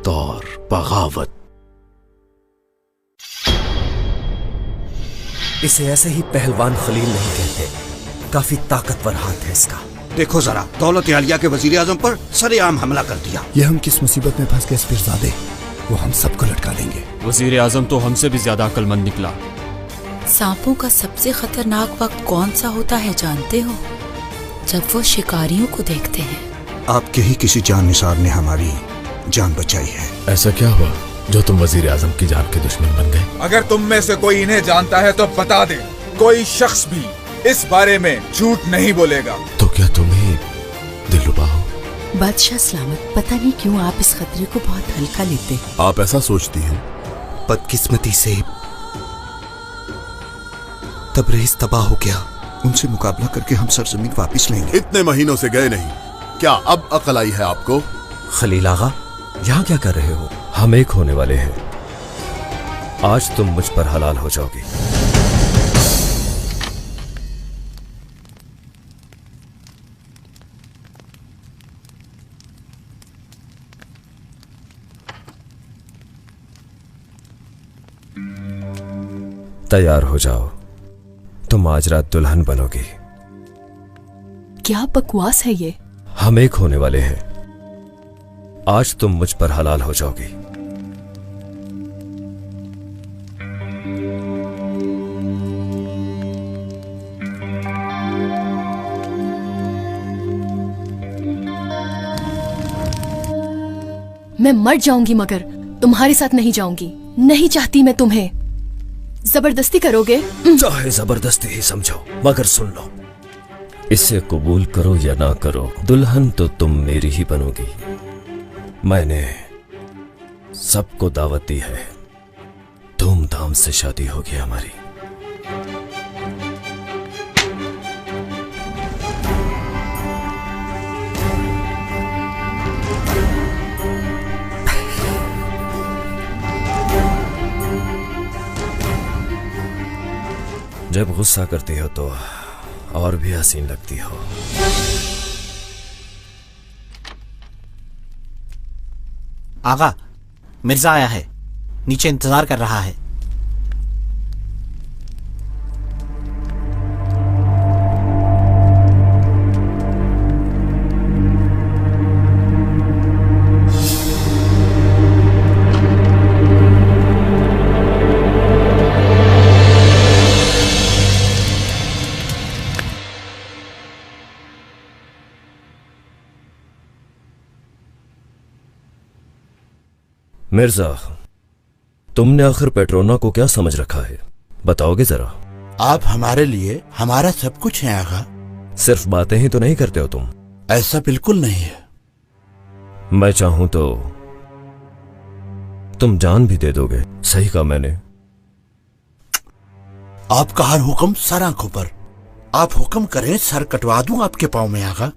और बगावत। इसे ऐसे ही पहलवान खलील नहीं कहते, काफी ताकतवर हाथ है इसका। देखो जरा, दौलत आलिया के वजीर आजम पर सरेआम हमला कर दिया। ये हम किस मुसीबत में फंस गए पीरजादे, वो हम सबको लटका देंगे। वजीर आजम तो हमसे भी ज्यादा अक्लमंद निकला। सांपों का सबसे खतरनाक वक्त कौन सा होता है जानते हो? जब वो शिकारियों को देखते हैं। आपके ही किसी जान निसार ने हमारी जान बचाई है। ऐसा क्या हुआ जो तुम वजीर आजम की जान के दुश्मन बन गए? अगर तुम में से कोई इन्हें जानता है तो बता दे। कोई शख्स भी इस बारे में झूठ नहीं बोलेगा। तो क्या तुम्हें दिलरुबा हो? बादशाह सलामत, पता नहीं क्यों आप इस खतरे को बहुत हल्का लेते। आप ऐसा सोचती हैं? बदकिस्मती से तबरेज़ तबाह हो गया। उनसे मुकाबला करके हम सरजमीन वापस लेंगे। इतने महीनों से गए नहीं, क्या अब अकल आई है आपको? खलील आगा, यहाँ क्या कर रहे हो? हम एक होने वाले हैं। आज तुम मुझ पर हलाल हो जाओगी। तैयार हो जाओ, तुम आज रात दुल्हन बनोगी। क्या बकवास है ये? हम एक होने वाले हैं। आज तुम मुझ पर हलाल हो जाओगी। मैं मर जाऊंगी मगर तुम्हारे साथ नहीं जाऊंगी। नहीं चाहती मैं तुम्हें। जबरदस्ती करोगे? चाहे जबरदस्ती ही समझो, मगर सुन लो, इसे कबूल करो या ना करो, दुल्हन तो तुम मेरी ही बनोगी। मैंने सबको दावत दी है, धूमधाम से शादी होगी हमारी। जब गुस्सा करती हो तो और भी हसीन लगती हो। आगा, मिर्जा आया है, नीचे इंतजार कर रहा है। मिर्जा, तुमने आखिर पेट्रोना को क्या समझ रखा है, बताओगे जरा? आप हमारे लिए हमारा सब कुछ है आगा। सिर्फ बातें ही तो नहीं करते हो तुम? ऐसा बिल्कुल नहीं है। मैं चाहूं तो तुम जान भी दे दोगे। सही कहा मैंने? आपका हर हुक्म सर आंखों पर। आप हुक्म करें, सर कटवा दूं आपके पांव में आगा।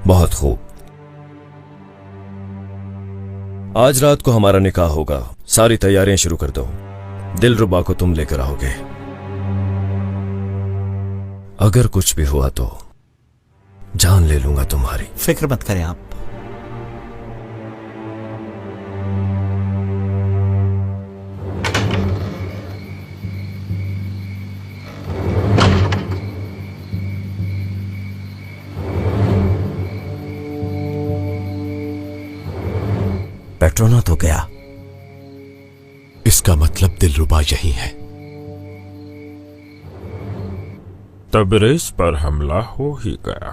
बहुत खूब। आज रात को हमारा निकाह होगा। सारी तैयारियां शुरू कर दो। दिलरुबा को तुम लेकर आओगे। अगर कुछ भी हुआ तो जान ले लूंगा तुम्हारी। फिक्र मत करें आप। पेट्रोना तो गया। इसका मतलब दिलरुबा यही है। तबरेज पर हमला हो ही गया।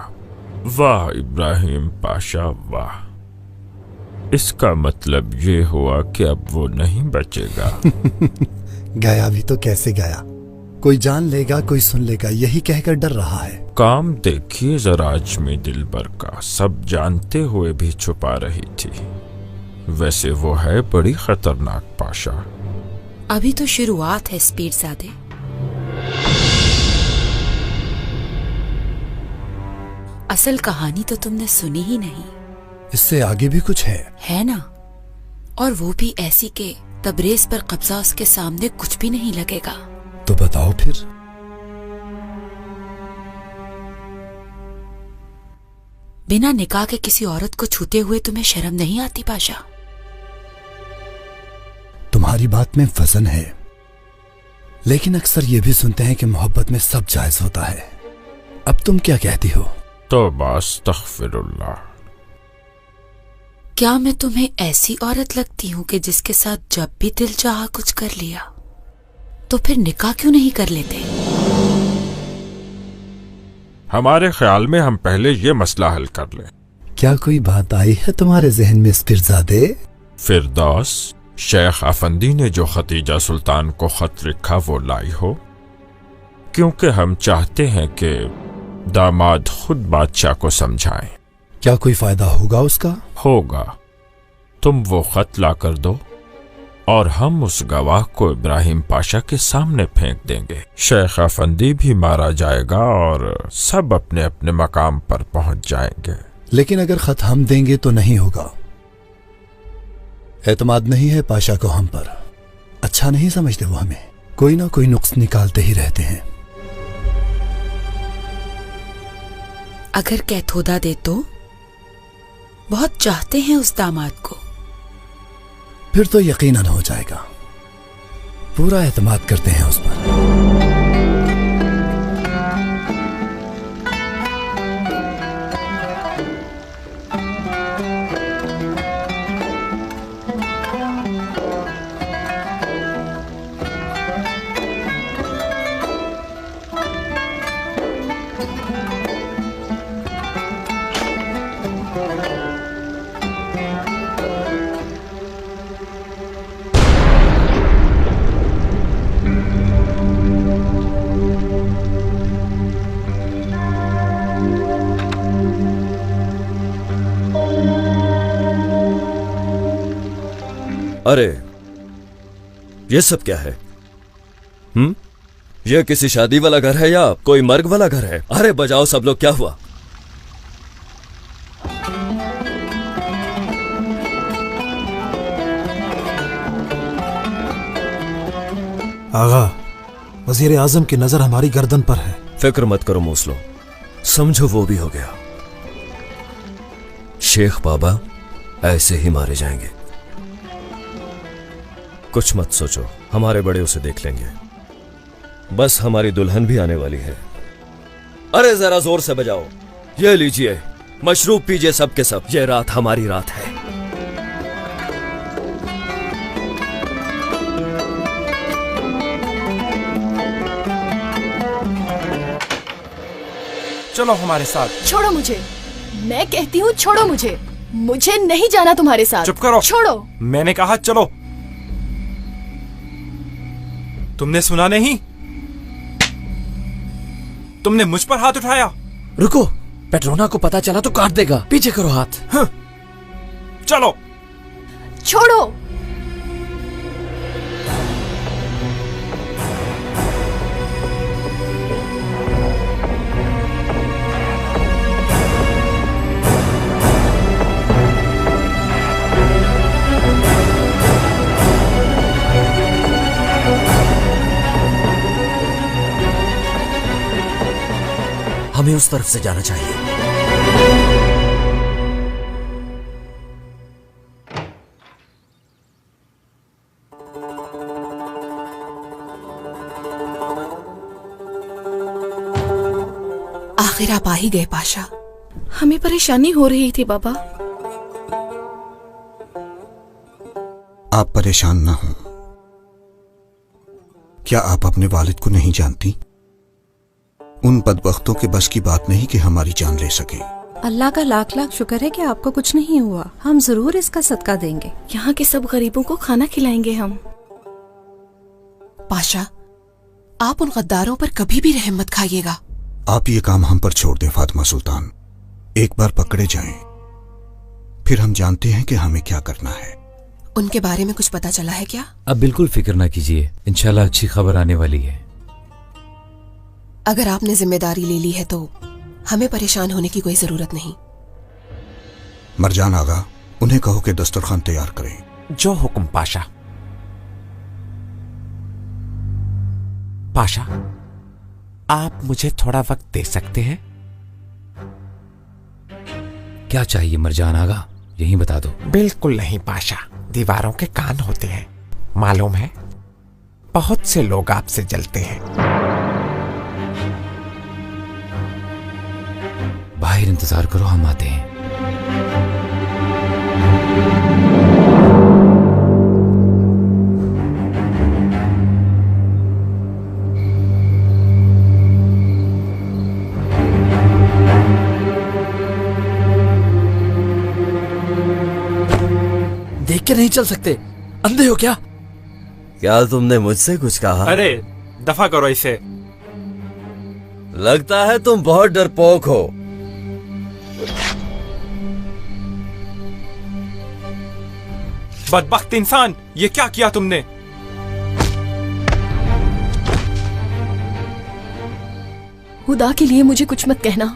वाह इब्राहिम पाशा वाह। इसका मतलब ये हुआ कि अब वो नहीं बचेगा। गया भी तो कैसे गया? कोई जान लेगा, कोई सुन लेगा, यही कहकर डर रहा है। काम देखिए जरा अजमी दिलबर का, सब जानते हुए भी छुपा रही थी। वैसे वो है बड़ी खतरनाक पाशा। अभी तो शुरुआत है पीरजादे। असल कहानी तो तुमने सुनी ही नहीं। इससे आगे भी कुछ है ना? और वो भी ऐसी के तबरेज पर कब्जा उसके सामने कुछ भी नहीं लगेगा। तो बताओ फिर। बिना निकाह के किसी औरत को छूते हुए तुम्हें शर्म नहीं आती पाशा? तुम्हारी बात में वजन है, लेकिन अक्सर ये भी सुनते हैं कि मोहब्बत में सब जायज होता है। अब तुम क्या कहती हो? तौबा अस्तगफिरुल्लाह। क्या मैं तुम्हें ऐसी औरत लगती हूँ कि जिसके साथ जब भी दिल चाहा कुछ कर लिया? तो फिर निकाह क्यों नहीं कर लेते? हमारे ख्याल में हम पहले ये मसला हल कर लें। क्या कोई बात आई है तुम्हारे जहन में फिरजादे? फिरदौस, शेख अफंदी ने जो खतीजा सुल्तान को खत लिखा वो लाई हो, क्योंकि हम चाहते हैं कि दामाद खुद बादशाह को समझाएं। क्या कोई फायदा होगा उसका? होगा। तुम वो खत ला कर दो और हम उस गवाह को इब्राहिम पाशा के सामने फेंक देंगे। शेख अफंदी भी मारा जाएगा और सब अपने अपने मकाम पर पहुंच जाएंगे। लेकिन अगर खत हम देंगे तो नहीं होगा। एतमाद नहीं है पाशा को हम पर। अच्छा नहीं समझते वो हमें। कोई ना कोई नुक्स निकालते ही रहते हैं। अगर कैथोदा दे तो? बहुत चाहते हैं उस दामाद को। फिर तो यकीनन हो जाएगा। पूरा एतमाद करते हैं उस पर। अरे ये सब क्या है? ये किसी शादी वाला घर है या कोई मर्ग वाला घर है? अरे बजाओ सब लोग, क्या हुआ? आगा, वजीर आजम की नजर हमारी गर्दन पर है। फिक्र मत करो मूसलो, समझो वो भी हो गया। शेख बाबा ऐसे ही मारे जाएंगे। कुछ मत सोचो, हमारे बड़े उसे देख लेंगे। बस हमारी दुल्हन भी आने वाली है। अरे जरा जोर से बजाओ। ये लीजिए, मशरूब पीजिए सब के सब। ये रात हमारी रात है। चलो हमारे साथ। छोड़ो मुझे, मैं कहती हूँ छोड़ो मुझे। मुझे नहीं जाना तुम्हारे साथ। चुप करो। छोड़ो। मैंने कहा चलो। तुमने सुना नहीं? तुमने मुझ पर हाथ उठाया। रुको, पेट्रोना को पता चला तो काट देगा। पीछे करो हाथ। चलो। छोड़ो। हमें उस तरफ से जाना चाहिए। आखिर आप आ ही गए पाशा। हमें परेशानी हो रही थी बाबा। आप परेशान ना हो। क्या आप अपने वालिद को नहीं जानती? उन बदबख्तों के बस की बात नहीं कि हमारी जान ले सके। अल्लाह का लाख लाख शुक्र है कि आपको कुछ नहीं हुआ। हम जरूर इसका सदका देंगे। यहाँ के सब गरीबों को खाना खिलाएंगे हम। पाशा, आप उन गद्दारों पर कभी भी रहम मत खाइएगा। आप ये काम हम पर छोड़ दें फातिमा सुल्तान। एक बार पकड़े जाएं, फिर हम जानते हैं कि हमें क्या करना है। उनके बारे में कुछ पता चला है क्या? अब बिल्कुल फिक्र ना कीजिए, इंशाल्लाह अच्छी खबर आने वाली है। अगर आपने जिम्मेदारी ले ली है तो हमें परेशान होने की कोई जरूरत नहीं। मरजान आगा, उन्हें कहो कि दस्तरखान तैयार करें। जो हुक्म पाशा। पाशा, आप मुझे थोड़ा वक्त दे सकते हैं? क्या चाहिए मिर्जान आगा, यही बता दो। बिल्कुल नहीं पाशा, दीवारों के कान होते हैं, मालूम है? बहुत से लोग आपसे जलते हैं। बाहर इंतजार करो, हम आते हैं। देख के नहीं चल सकते, अंधे हो क्या? क्या तुमने मुझसे कुछ कहा? अरे दफा करो इसे। लगता है तुम बहुत डरपोक हो। बदबख्त इंसान, ये क्या किया तुमने? खुदा के लिए मुझे कुछ मत कहना।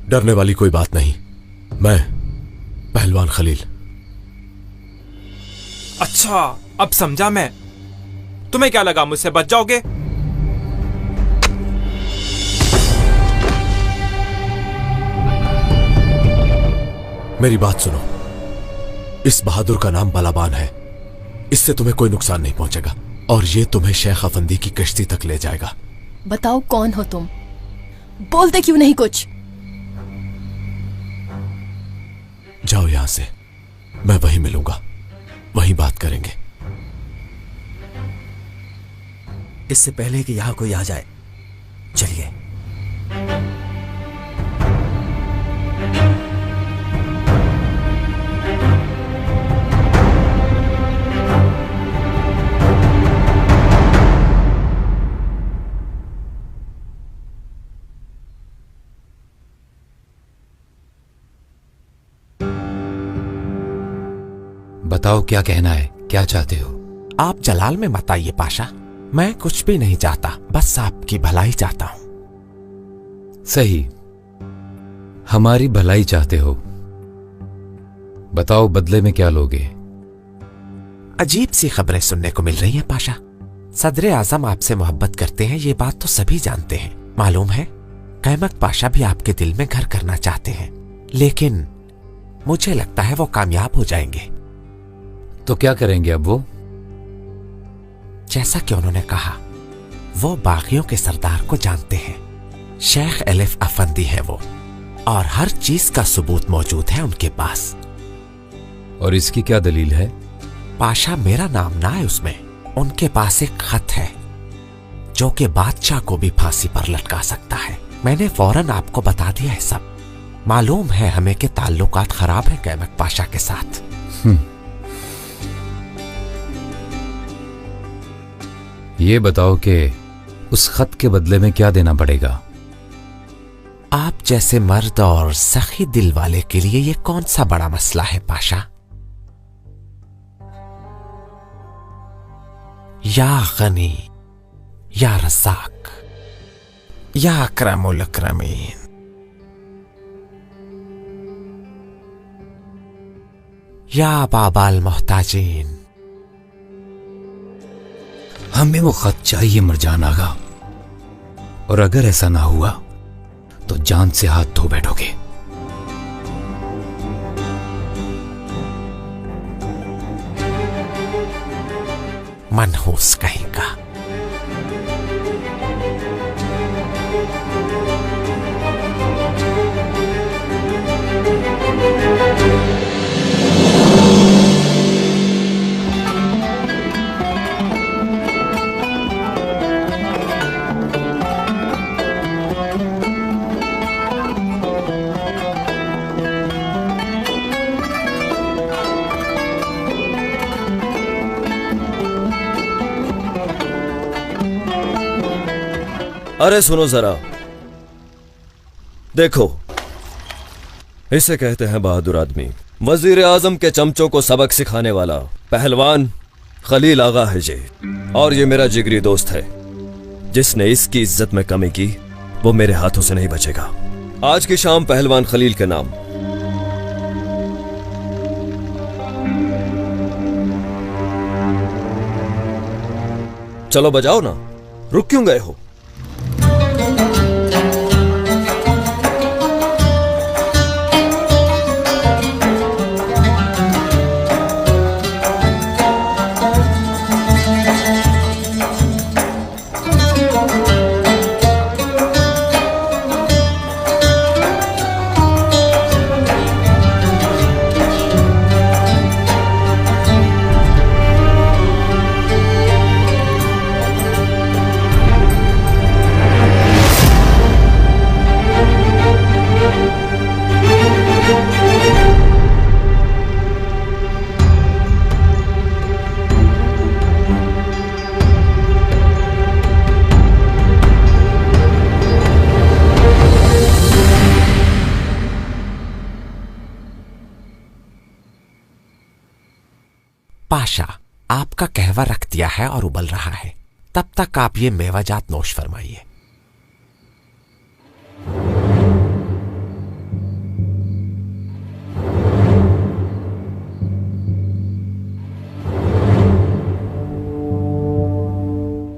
डरने वाली कोई बात नहीं, मैं पहलवान खलील। अच्छा, अब समझा मैं। तुम्हें क्या लगा मुझसे बच जाओगे? मेरी बात सुनो, इस बहादुर का नाम बलाबान है, इससे तुम्हें कोई नुकसान नहीं पहुंचेगा और ये तुम्हें शेख अफंदी की कश्ती तक ले जाएगा। बताओ कौन हो तुम? बोलते क्यों नहीं कुछ? जाओ यहां से, मैं वहीं मिलूंगा, वहीं बात करेंगे। इससे पहले कि यहां कोई आ जाए, चलिए। बताओ क्या कहना है, क्या चाहते हो? आप जलाल में मत आइए पाशा, मैं कुछ भी नहीं चाहता, बस आपकी भलाई चाहता हूं। सही, हमारी भलाई चाहते हो। बताओ बदले में क्या लोगे? अजीब सी खबरें सुनने को मिल रही हैं पाशा। सदर आजम आपसे मोहब्बत करते हैं, ये बात तो सभी जानते हैं। मालूम है, कैमक पाशा भी आपके दिल में घर करना चाहते हैं, लेकिन मुझे लगता है वो कामयाब हो जाएंगे। तो क्या करेंगे अब वो? जैसा कि उन्होंने कहा, वो बागियों के सरदार को जानते हैं। शेख एलिफ अफंदी है वो, और हर चीज का सबूत मौजूद है उनके पास। और इसकी क्या दलील है? पाशा, मेरा नाम ना है उसमें। उनके पास एक खत है जो कि बादशाह को भी फांसी पर लटका सकता है। मैंने फौरन आपको बता दिया है सब। मालूम है हमें के ताल्लुकात खराब है कैमक पाशा के साथ। ये बताओ कि उस खत के बदले में क्या देना पड़ेगा? आप जैसे मर्द और सखी दिल वाले के लिए ये कौन सा बड़ा मसला है पाशा। या गनी, या रज़ाक, या अकरमुल अकरमीन। या बाबाल मोहताजीन। हमें वो खत चाहिए मिर्जान आगा, और अगर ऐसा ना हुआ तो जान से हाथ धो बैठोगे। मनहूस कहीं का। अरे सुनो जरा, देखो, इसे कहते हैं बहादुर आदमी। वजीर आजम के चमचों को सबक सिखाने वाला पहलवान खलील आगा है जी, और ये मेरा जिगरी दोस्त है। जिसने इसकी इज्जत में कमी की वो मेरे हाथों से नहीं बचेगा। आज की शाम पहलवान खलील के नाम। चलो बजाओ ना, रुक क्यों गए हो? पाशा, आपका कहवा रख दिया है और उबल रहा है, तब तक आप ये मेवाजात नोश फरमाइए।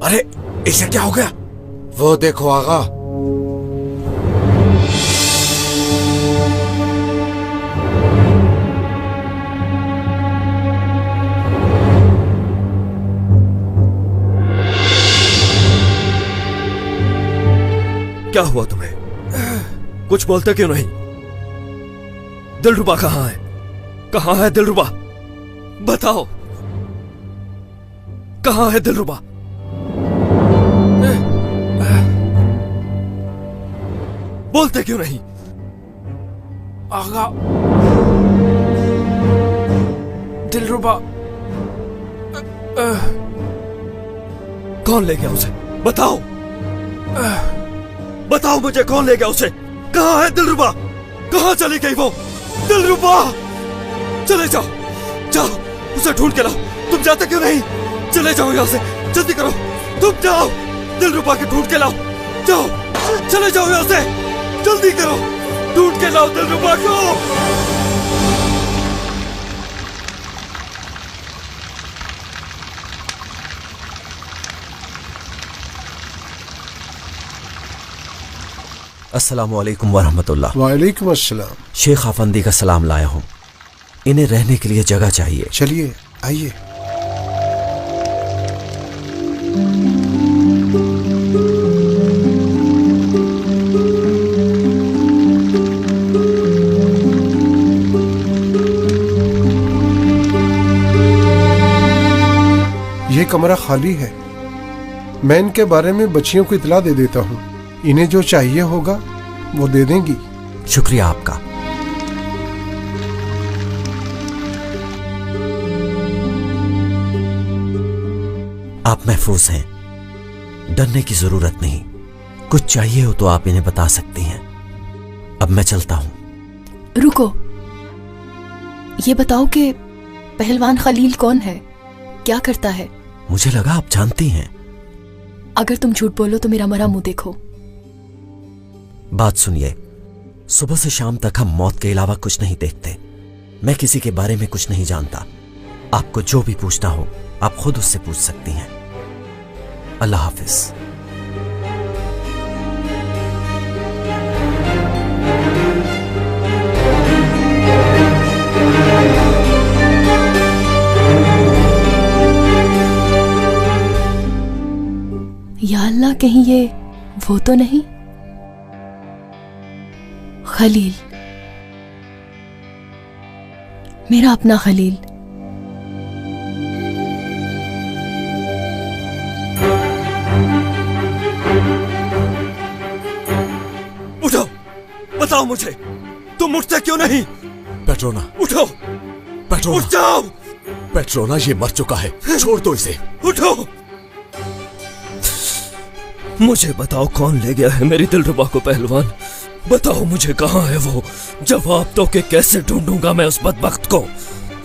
अरे इसे क्या हो गया? वो देखो आगा। क्या हुआ तुम्हें? कुछ बोलते क्यों नहीं? दिलरुबा कहाँ है? कहाँ है दिलरुबा? बताओ, कहाँ है दिलरुबा? बोलते क्यों नहीं? आगा, दिलरुबा कौन ले गया उसे? बताओ, बताओ मुझे, कौन ले गया उसे? कहाँ है दिलरुबा? कहाँ चली गई वो? दिलरुबा, चले जाओ, जाओ उसे ढूंढ के लाओ। तुम जाते क्यों नहीं? चले जाओ यहाँ से, जल्दी करो, तुम जाओ, दिलरुबा के ढूंढ के लाओ। जाओ, चले जाओ यहाँ से, जल्दी करो, ढूंढ के लाओ दिलरुबा को। अस्सलामुअलैकुम वरहमतुल्लाह। वालेकुम अस्सलाम। शेख आफंदी का सलाम लाया हूँ। इन्हें रहने के लिए जगह चाहिए। चलिए आइए। ये कमरा खाली है। मैं इनके बारे में बच्चियों को इतला दे देता हूँ। इन्हें जो चाहिए होगा वो दे देंगी। शुक्रिया आपका। आप महफूज हैं, डरने की जरूरत नहीं। कुछ चाहिए हो तो आप इन्हें बता सकती हैं। अब मैं चलता हूं। रुको, ये बताओ कि पहलवान खलील कौन है, क्या करता है? मुझे लगा आप जानती हैं। अगर तुम झूठ बोलो तो मेरा मरा मुंह देखो। बात सुनिए, सुबह से शाम तक हम मौत के अलावा कुछ नहीं देखते। मैं किसी के बारे में कुछ नहीं जानता। आपको जो भी पूछना हो आप खुद उससे पूछ सकती हैं। अल्लाह हाफिज। या अल्लाह, कहीं ये वो तो नहीं? खलील, मेरा अपना खलील। उठो, बताओ मुझे, तुम उठते क्यों नहीं? पेट्रोना, उठो, पेट्रोना, उठ जाओ। पेट्रोना, ये मर चुका है, छोड़ दो इसे। उठो, मुझे बताओ कौन ले गया है मेरी दिलरुबा को? पहलवान, बताओ मुझे, कहाँ है वो? जवाब दो कि कैसे ढूंढूंगा मैं उस बदबख्त को।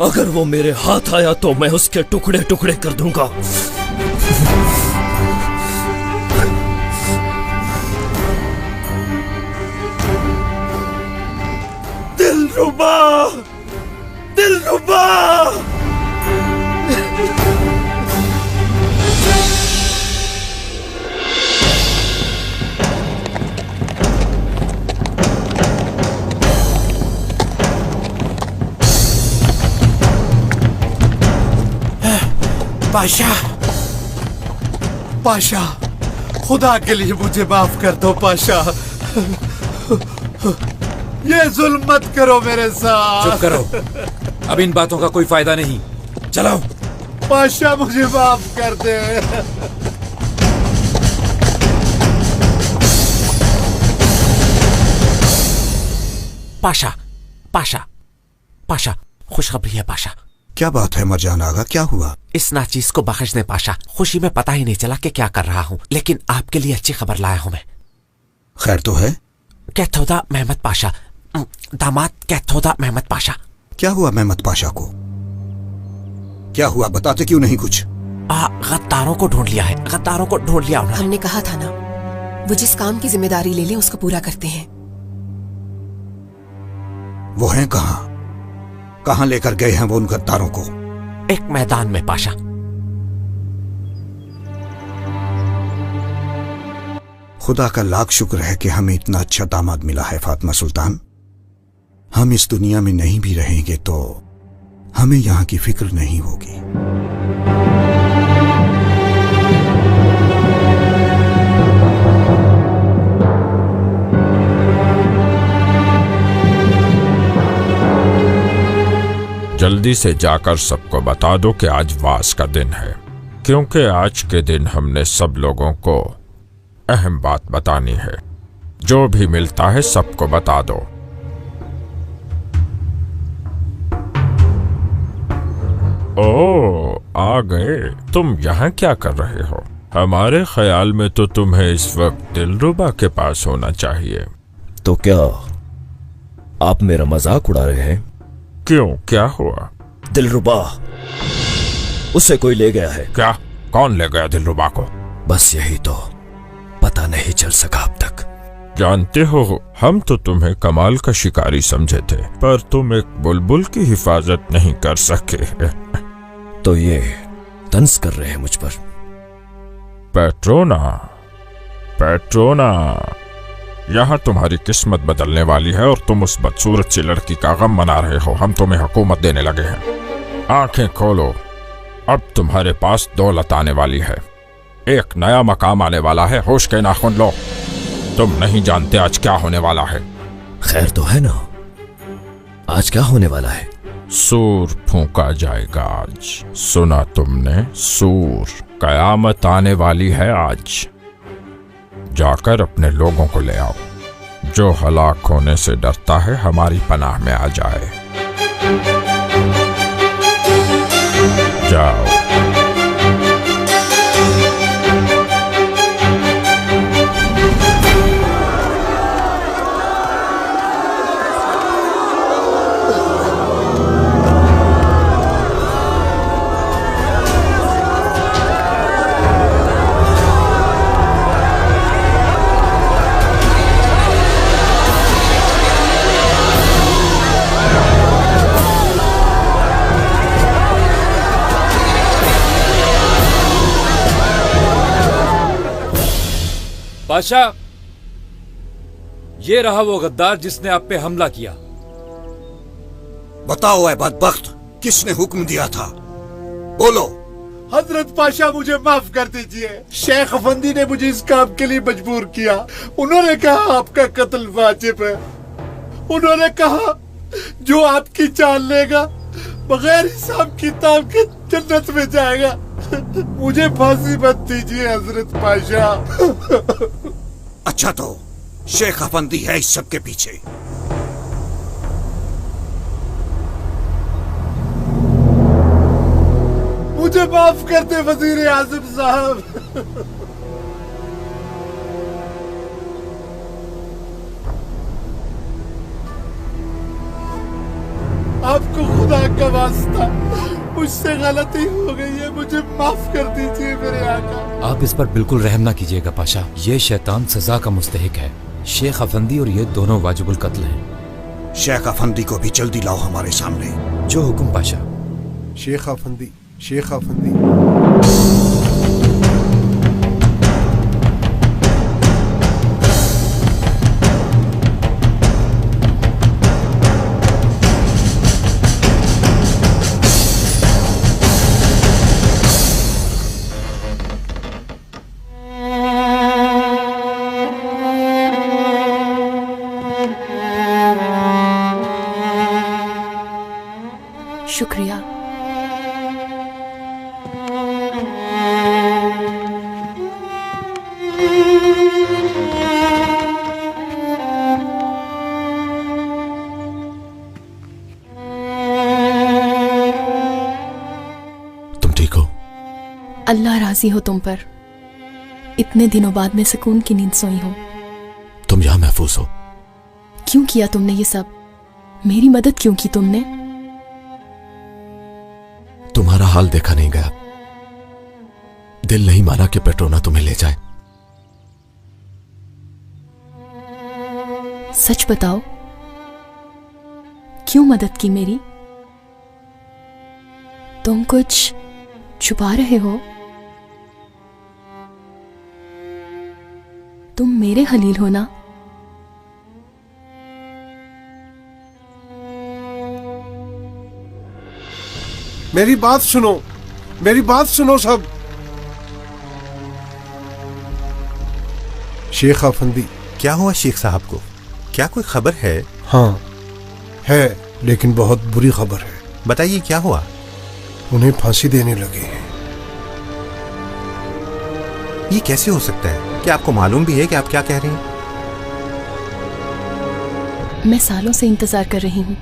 अगर वो मेरे हाथ आया तो मैं उसके टुकड़े टुकड़े कर दूंगा। दिलरुबा, दिलरुबा, पाशा, पाशा, खुदा के लिए मुझे माफ कर दो पाशा। ये जुल्म मत करो मेरे साथ। चुप करो, अब इन बातों का कोई फायदा नहीं। चलो। पाशा, मुझे माफ कर दे। पाशा, पाशा, पाशा, खुशखबरी है पाशा। क्या बात है मरजान आगा, क्या हुआ? इस नाचीज को बख्श दे पाशा। खुशी में पता ही नहीं चला कि क्या कर रहा हूँ, लेकिन आपके लिए अच्छी खबर लाया हूँ मैं। खैर तो है? कैथोदा मेहमद पाशा, दामाद कैथोदा मेहमद पाशा। क्या हुआ मेहमद पाशा को? क्या हुआ, बताते क्यों नहीं कुछ? गद्दारों को ढूंढ लिया है, गद्दारों को ढूंढ लिया उन्होंने। हमने कहा था ना, वो जिस काम की जिम्मेदारी ले ले उसको पूरा करते हैं। वो हैं कहाँ? कहाँ लेकर गए हैं वो उन गद्दारों को? एक मैदान में पाशा। खुदा का लाख शुक्र है कि हमें इतना अच्छा दामाद मिला है फातिमा सुल्तान। हम इस दुनिया में नहीं भी रहेंगे तो हमें यहां की फिक्र नहीं होगी। जल्दी से जाकर सबको बता दो कि आज वास का दिन है, क्योंकि आज के दिन हमने सब लोगों को अहम बात बतानी है। जो भी मिलता है सबको बता दो। ओ, आ गए। तुम यहाँ क्या कर रहे हो? हमारे ख्याल में तो तुम्हें इस वक्त दिलरुबा के पास होना चाहिए। तो क्या आप मेरा मजाक उड़ा रहे हैं? क्यों, क्या हुआ? दिलरुबा, उसे कोई ले गया है। क्या? कौन ले गया दिलरुबा को? बस यही तो पता नहीं चल सका अब तक। जानते हो, हम तो तुम्हें कमाल का शिकारी समझे थे, पर तुम एक बुलबुल की हिफाजत नहीं कर सके। तो ये तंज कर रहे हैं मुझ पर? पेट्रोना, पेट्रोना, यहाँ तुम्हारी किस्मत बदलने वाली है और तुम उस बदसूरत सी लड़की का गम मना रहे हो। हम तुम्हें हुकूमत देने लगे हैं। आंखें खोलो, अब तुम्हारे पास दौलत आने वाली है, एक नया मकाम आने वाला है। होश के नाखून लो, तुम नहीं जानते आज क्या होने वाला है। खैर तो है ना, आज क्या होने वाला है? सूर फूंका जाएगा आज। सुना तुमने? सूर। कयामत आने वाली है आज। जाकर अपने लोगों को ले आओ। जो हलाक होने से डरता है हमारी पनाह में आ जाए। जाओ। बादशाह, ये रहा वो गद्दार जिसने आप पे हमला किया। बताओ ऐ बदबख्त, किसने हुक्म दिया था? बोलो। हजरत पाशा, मुझे माफ कर दीजिए। शेख अफंदी ने मुझे इस काम के लिए मजबूर किया। उन्होंने कहा आपका कत्ल वाजिब है। उन्होंने कहा जो आपकी जान लेगा बगैर हिसाब किताब के जन्नत में जाएगा। मुझे फांसी मत दीजिए हजरत पाशा। अच्छा तो शेख अफंदी है इस सब के पीछे। मुझे माफ कर दे वजीर आजम साहब। आपको खुदा का वास्ता, मुझसे गलती हो गई है, मुझे माफ कर दीजिए मेरे आका। आप इस पर बिल्कुल रहम ना कीजिएगा पाशा। ये शैतान सजा का मुस्तहिक है। शेख अफंदी और ये दोनों वाजिबुल कत्ल हैं। शेख अफंदी को भी जल्दी लाओ हमारे सामने। जो हुक्म पाशा। शेख अफंदी, शेख अफंदी। शुक्रिया। तुम ठीक हो? अल्लाह राजी हो तुम पर। इतने दिनों बाद मैं सुकून की नींद सोई हूं। तुम यहां महफूज हो। क्यों किया तुमने ये सब? मेरी मदद क्यों की तुमने? तुम तुम्हारा हाल देखा नहीं गया। दिल नहीं माना कि पेट्रोना तुम्हें ले जाए। सच बताओ, क्यों मदद की मेरी? तुम कुछ छुपा रहे हो? तुम मेरे खलील हो ना? मेरी बात सुनो, मेरी बात सुनो सब। शेख अफंदी। क्या हुआ शेख साहब को? क्या कोई खबर है? हाँ है, लेकिन बहुत बुरी खबर है। बताइए क्या हुआ? उन्हें फांसी देने लगे हैं। ये कैसे हो सकता है? क्या आपको मालूम भी है कि आप क्या कह रहे हैं? मैं सालों से इंतजार कर रही हूं।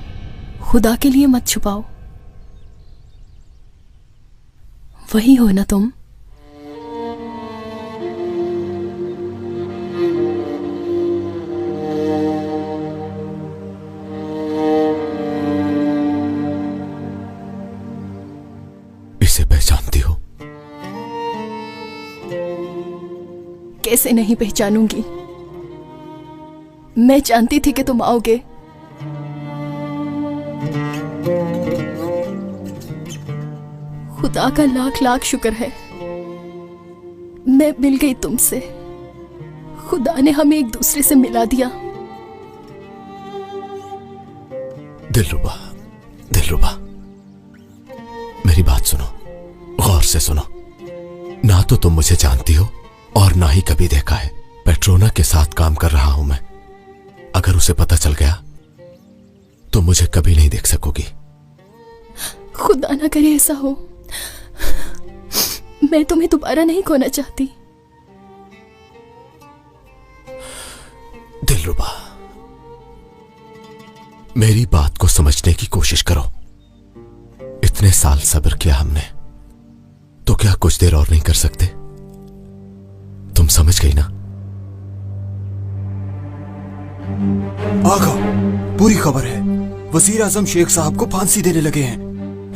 खुदा के लिए मत छुपाओ। वही हो ना तुम? इसे पहचानती हो? कैसे नहीं पहचानूंगी? मैं जानती थी कि तुम आओगे। खुदा का लाख लाख शुक्र है, मैं मिल गई तुमसे। खुदा ने हमें एक दूसरे से मिला दिया। दिलरुबा, दिलरुबा, मेरी बात सुनो, गौर से सुनो। ना तो तुम मुझे जानती हो और ना ही कभी देखा है। पेट्रोना के साथ काम कर रहा हूं मैं। अगर उसे पता चल गया तो मुझे कभी नहीं देख सकोगी। खुदा ना करे ऐसा हो। मैं तुम्हें दोबारा नहीं खोना चाहती। दिलरुबा, मेरी बात को समझने की कोशिश करो। इतने साल सब्र किया हमने, तो क्या कुछ देर और नहीं कर सकते? तुम समझ गई ना? आगा, पूरी खबर है। वजीर आजम शेख साहब को फांसी देने लगे हैं।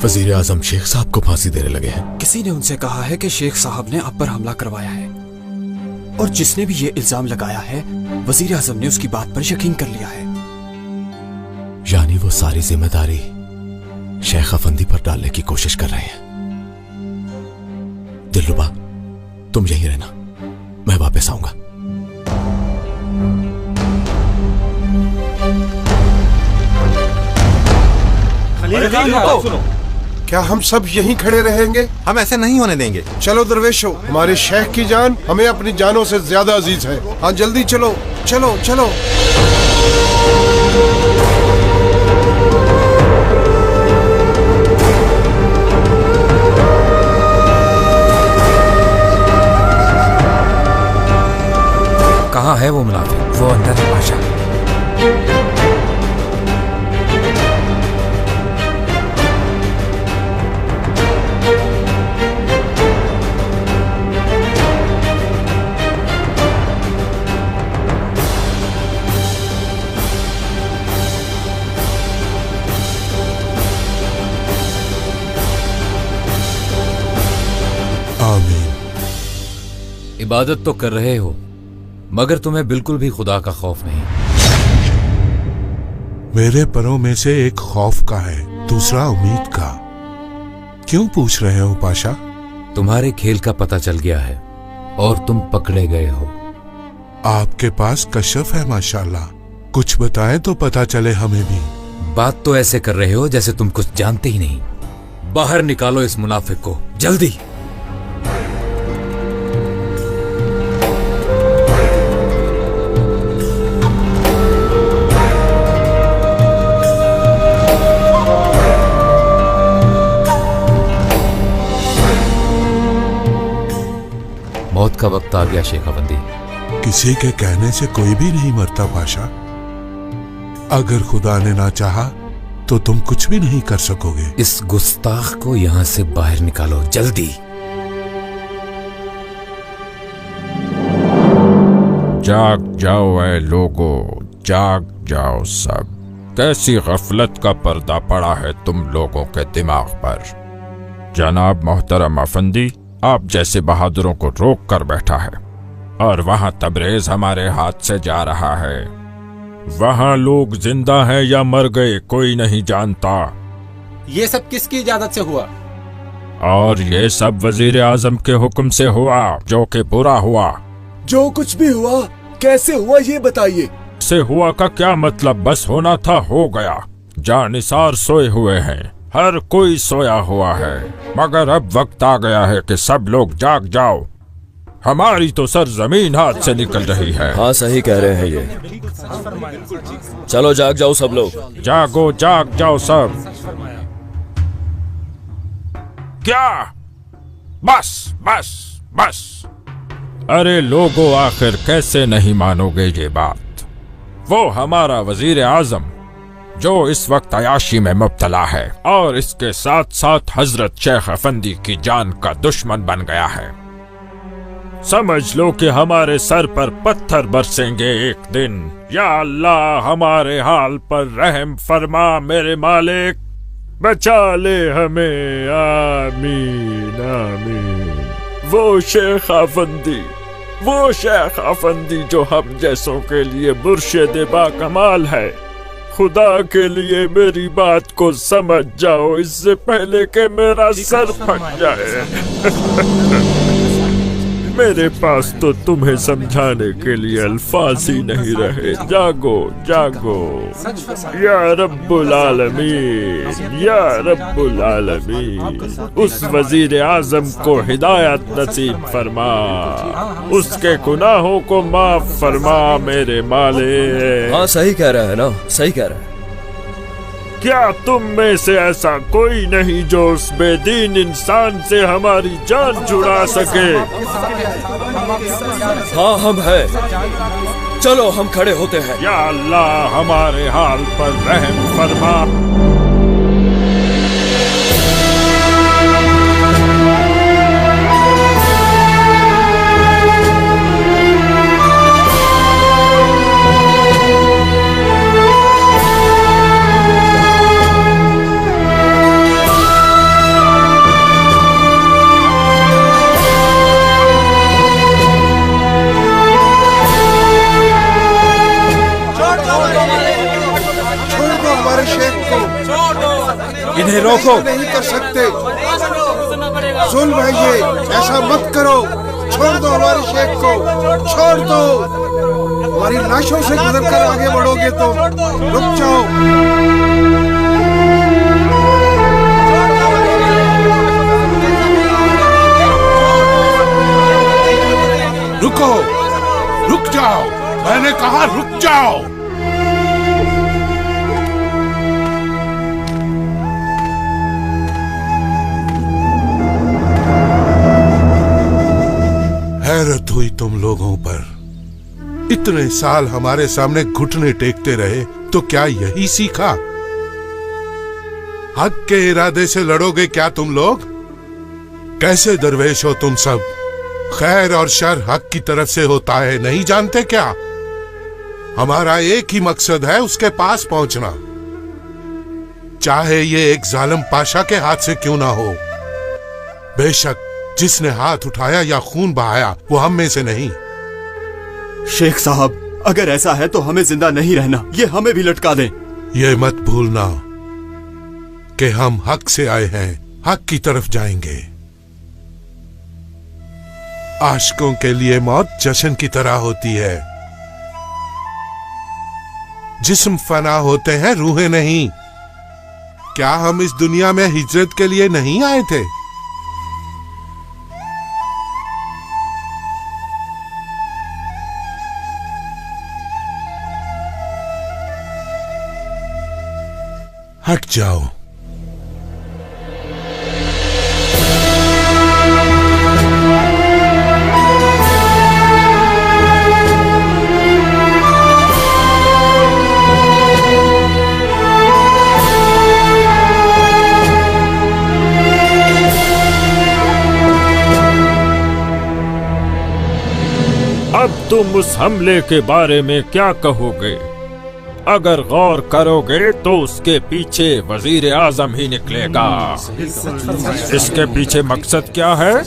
वजीर आजम शेख साहब को फांसी देने लगे हैं? किसी ने उनसे कहा है कि शेख साहब ने आप पर हमला करवाया है, और जिसने भी ये इल्जाम लगाया है, वजीर आजम ने उसकी बात पर यकीन कर लिया है। यानी वो सारी जिम्मेदारी शेख अफंदी पर डालने की कोशिश कर रहे हैं। दिलरुबा, तुम यहीं रहना, मैं वापस आऊंगा। क्या हम सब यहीं खड़े रहेंगे? हम ऐसे नहीं होने देंगे। चलो दरवेशो, हमारे शेख की जान हमें अपनी जानों से ज्यादा अजीज है। हाँ जल्दी चलो, चलो चलो। कहाँ है वो मुनाफिक? वो अंदर है पाशा। इबादत तो कर रहे हो, मगर तुम्हें बिल्कुल भी खुदा का खौफ नहीं। मेरे परों में से एक खौफ का है, दूसरा उम्मीद का। क्यों पूछ रहे हो पाशा? तुम्हारे खेल का पता चल गया है और तुम पकड़े गए हो। आपके पास कशफ है माशाल्लाह। कुछ बताएं तो पता चले हमें भी। बात तो ऐसे कर रहे हो जैसे तुम कुछ जानते ही नहीं। बाहर निकालो इस मुनाफिक को, जल्दी। मौत का वक्त आ गया शेख अफंदी। किसी के कहने से कोई भी नहीं मरता पाशा। अगर खुदा ने ना चाहा तो तुम कुछ भी नहीं कर सकोगे। इस गुस्ताख को यहां से बाहर निकालो, जल्दी। जाग जाओ ऐ लोगो, जाग जाओ सब। कैसी गफलत का पर्दा पड़ा है तुम लोगों के दिमाग पर। जनाब मोहतरम अफंदी आप जैसे बहादुरों को रोक कर बैठा है, और वहां तबरेज हमारे हाथ से जा रहा है। वहां लोग जिंदा हैं या मर गए कोई नहीं जानता। ये सब किसकी इजाजत से हुआ? और ये सब वजीर आजम के हुक्म से हुआ, जो कि बुरा हुआ। जो कुछ भी हुआ कैसे हुआ ये बताइए। से हुआ का क्या मतलब, बस होना था हो गया। जानिसार सोए हुए हैं, हर कोई सोया हुआ है, मगर अब वक्त आ गया है कि सब लोग जाग जाओ। हमारी तो सर जमीन हाथ से निकल रही है। हाँ सही कह रहे हैं ये। चलो जाग जाओ सब लोग। जागो जाग जाओ सब। क्या? बस बस बस। अरे लोगों, आखिर कैसे नहीं मानोगे ये बात? वो हमारा वजीर आजम जो इस वक्त अयाशी में मुब्तला है और इसके साथ साथ हजरत शेख अफंदी की जान का दुश्मन बन गया है। समझ लो कि हमारे सर पर पत्थर बरसेंगे एक दिन। या अल्लाह हमारे हाल पर रहम फरमा मेरे मालिक, बचा ले हमें, आमीन आमीन। वो शेख अफंदी जो हम जैसों के लिए मुर्शिद बाकमाल है। खुदा के लिए मेरी बात को समझ जाओ इससे पहले कि मेरा सर फट जाए। मेरे पास तो तुम्हें समझाने के लिए अल्फाज ही नहीं रहे। जागो जागो या रब्बुल आलमीन, या रब्बुल आलमीन। उस वजीर आजम को हिदायत नसीब फरमा, उसके गुनाहों को माफ फरमा मेरे मालिक। हाँ सही कह रहा है ना, सही कह रहा है। क्या तुम में से ऐसा कोई नहीं जो उस बेदीन इंसान से हमारी जान छुड़ा सके? हाँ हम हैं। चलो हम खड़े होते हैं। या अल्लाह हमारे हाल पर रहम फरमा। इन्हें रोको। नहीं कर सकते, जुल्म है ये, ऐसा मत करो। छोड़ दो हमारे शेख को, छोड़ दो। हमारी लाशों से गुजर कर आगे बढ़ोगे तो रुक जाओ। रुको, रुक जाओ, मैंने कहा रुक जाओ। हैरत हुई तुम लोगों पर। इतने साल हमारे सामने घुटने टेकते रहे तो क्या यही सीखा? हक के इरादे से लड़ोगे क्या तुम लोग? कैसे दरवेश हो तुम सब? खैर और शर हक की तरफ से होता है, नहीं जानते क्या? हमारा एक ही मकसद है, उसके पास पहुंचना, चाहे ये एक जालिम पाशा के हाथ से क्यों ना हो। बेशक जिसने हाथ उठाया या खून बहाया वो हम में से नहीं। शेख साहब, अगर ऐसा है तो हमें जिंदा नहीं रहना, ये हमें भी लटका दें। ये मत भूलना कि हम हक से आए हैं, हक की तरफ जाएंगे। आशिकों के लिए मौत जश्न की तरह होती है। जिस्म फना होते हैं, रूहें नहीं। क्या हम इस दुनिया में हिजरत के लिए नहीं आए थे? हट जाओ। अब तुम उस हमले के बारे में क्या कहोगे? अगर गौर करोगे तो उसके पीछे वजीर आजम ही निकलेगा। इसके पीछे मकसद क्या है?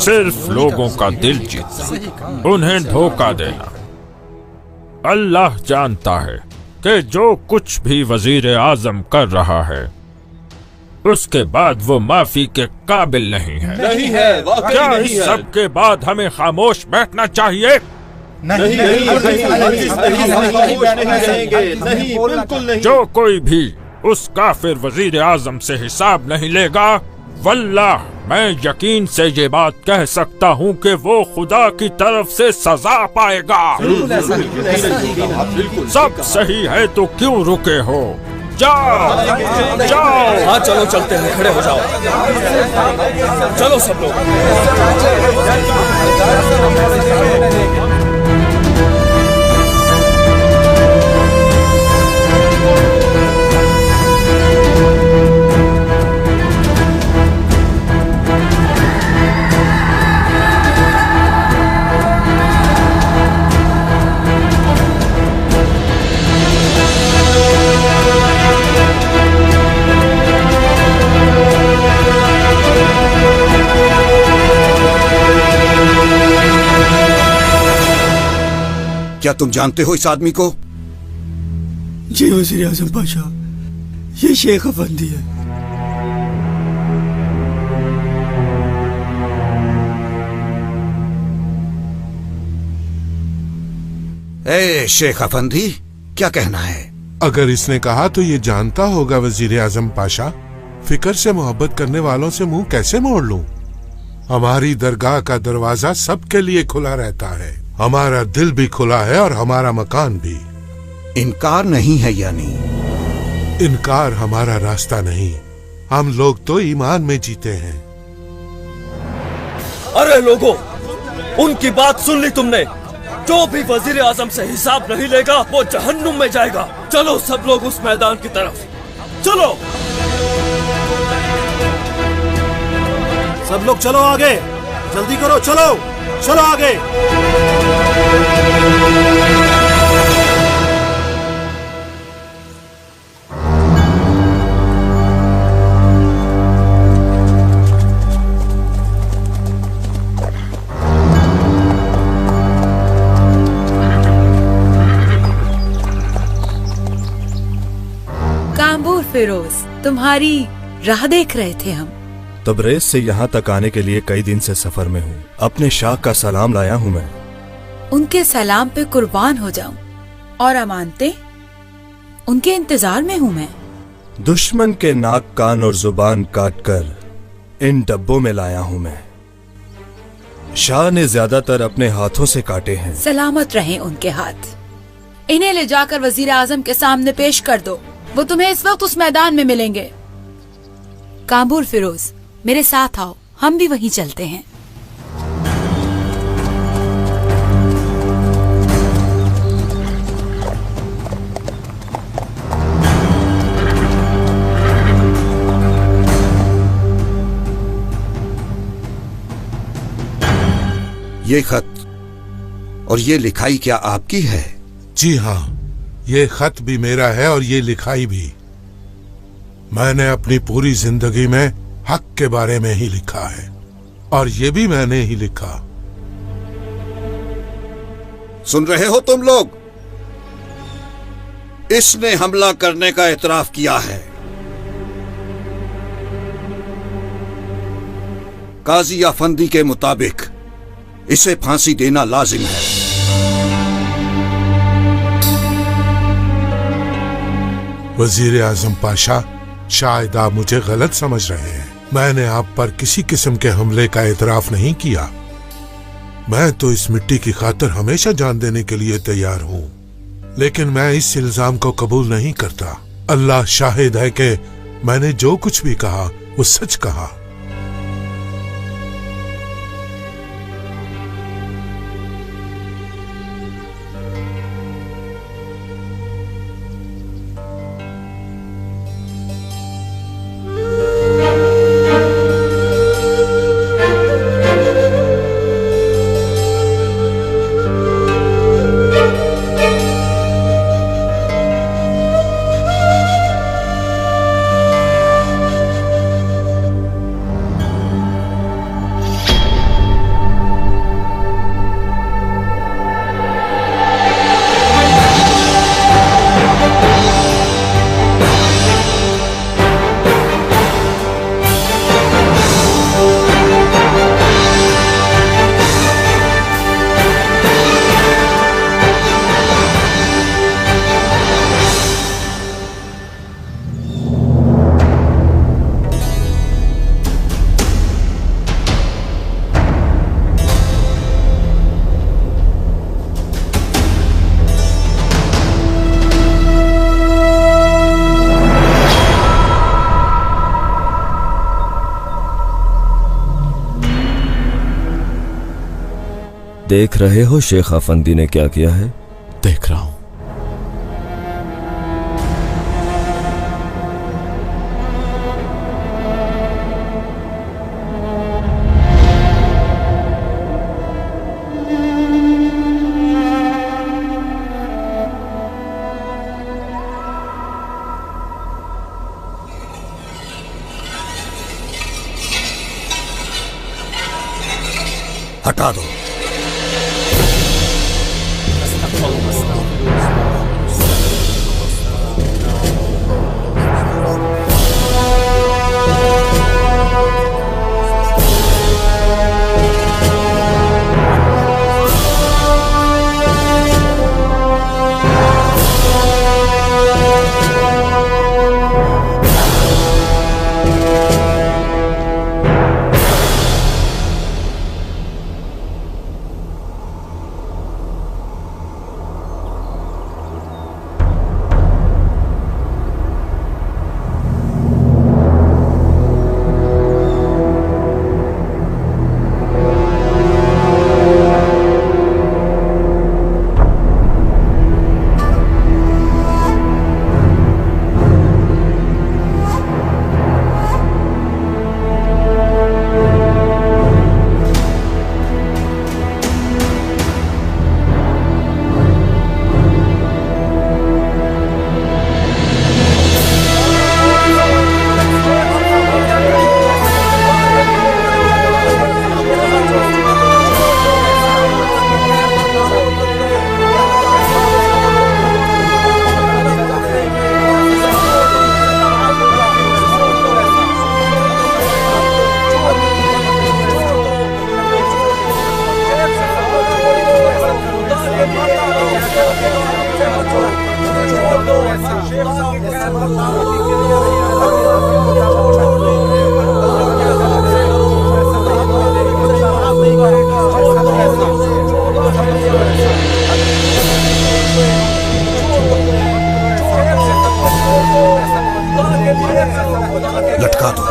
सिर्फ लोगों का दिल जीतना, उन्हें धोखा देना। अल्लाह जानता है कि जो कुछ भी वजीर आजम कर रहा है उसके बाद वो माफी के काबिल नहीं है। नहीं है, वाकई क्या नहीं इस है। सब के बाद हमें खामोश बैठना चाहिए? नहीं, बिल्कुल नहीं। जो कोई भी उस काफिर वजीर आजम से हिसाब नहीं लेगा, वल्लाह मैं यकीन से ये बात कह सकता हूँ कि वो खुदा की तरफ से सजा पाएगा। सब सही है तो क्यों रुके हो? जाओ जाओ। हाँ चलो चलते हैं, खड़े हो जाओ। चलो सब लोग। क्या तुम जानते हो इस आदमी को? जी वज़ीर आज़म पाशा, ये शेख अफंदी है। ए शेख अफंदी, क्या कहना है? अगर इसने कहा तो ये जानता होगा वजीर आजम पाशा। फिक्र से मोहब्बत करने वालों से मुंह कैसे मोड़ लूं? हमारी दरगाह का दरवाजा सबके लिए खुला रहता है। हमारा दिल भी खुला है और हमारा मकान भी। इनकार नहीं है यानी? इनकार हमारा रास्ता नहीं। हम लोग तो ईमान में जीते हैं। अरे लोगों, उनकी बात सुन ली तुमने? जो भी वजीर आजम से हिसाब नहीं लेगा वो जहन्नुम में जाएगा। चलो सब लोग उस मैदान की तरफ चलो। सब लोग चलो आगे, जल्दी करो, चलो चलो आगे। कांबूर फिरोज, तुम्हारी राह देख रहे थे हम। तबरेज से यहाँ तक आने के लिए कई दिन से सफर में हूँ। अपने शाह का सलाम लाया हूँ मैं। उनके सलाम पे कुर्बान हो जाऊं। और अमानते, उनके इंतजार में हूँ मैं। दुश्मन के नाक, कान और जुबान काट कर इन डब्बों में लाया हूँ मैं। शाह ने ज्यादातर अपने हाथों से काटे हैं। सलामत रहें उनके हाथ। इन्हें ले जाकर वजीर आजम के सामने पेश कर दो। वो तुम्हें इस वक्त उस मैदान में मिलेंगे। कांबूर फिरोज, मेरे साथ आओ, हम भी वहीं चलते हैं। ये खत और ये लिखाई क्या आपकी है? जी हाँ, ये खत भी मेरा है और ये लिखाई भी। मैंने अपनी पूरी जिंदगी में हक के बारे में ही लिखा है और ये भी मैंने ही लिखा। सुन रहे हो तुम लोग? इसने हमला करने का एतराफ किया है। काजी अफंदी के मुताबिक इसे फांसी देना लाजिम है। वजीर आजम पाशा, शायद आप मुझे गलत समझ रहे हैं। मैंने आप पर किसी किस्म के हमले का एतराफ नहीं किया। मैं तो इस मिट्टी की खातिर हमेशा जान देने के लिए तैयार हूँ, लेकिन मैं इस इल्जाम को कबूल नहीं करता। अल्लाह शाहिद है कि मैंने जो कुछ भी कहा वो सच कहा। देख रहे हो शेख अफंदी ने क्या किया है? देख रहा हूं। हटा दो। लटका दो।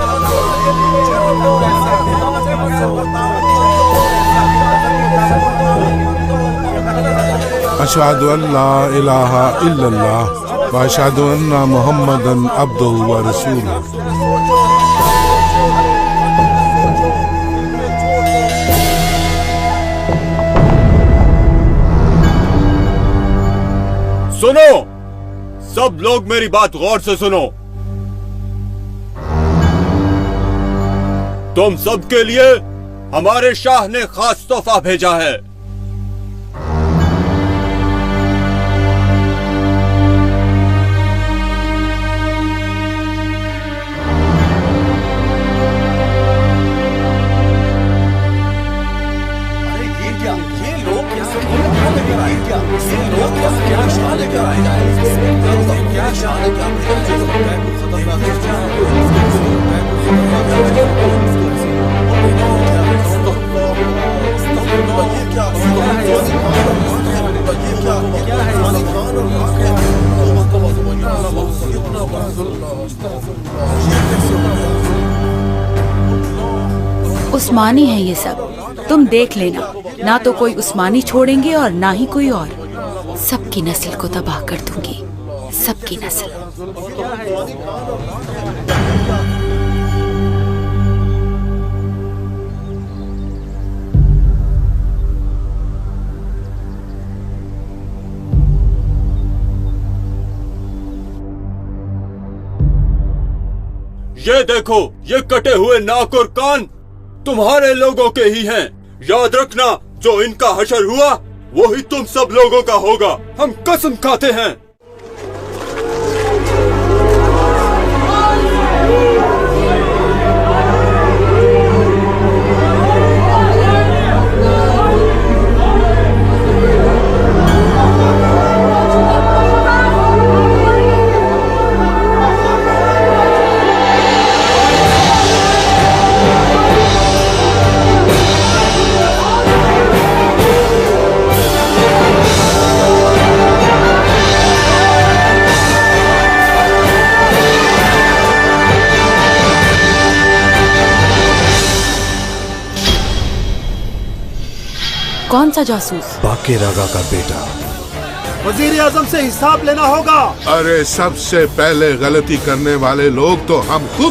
अशहदु अल्ला इलाहा इल्लल्लाह व अशहदु अन्ना मुहम्मदन अब्दुहु व रसूलुहु। सुनो, सब लोग मेरी बात गौर से सुनो। तुम सबके लिए हमारे शाह ने खास तोहफा भेजा है। उस्मानी है ये सब, तुम देख लेना। ना तो कोई उस्मानी छोड़ेंगे और ना ही कोई और। सबकी नस्ल को तबाह कर दूंगी, सबकी नस्ल। ये देखो, ये कटे हुए नाक और कान तुम्हारे लोगों के ही हैं। याद रखना, जो इनका हशर हुआ वो ही तुम सब लोगों का होगा। हम कसम खाते हैं। कौन सा जासूस? बाके रागा का बेटा। वजीर आजम से हिसाब लेना होगा। अरे सबसे पहले गलती करने वाले लोग तो हम खुद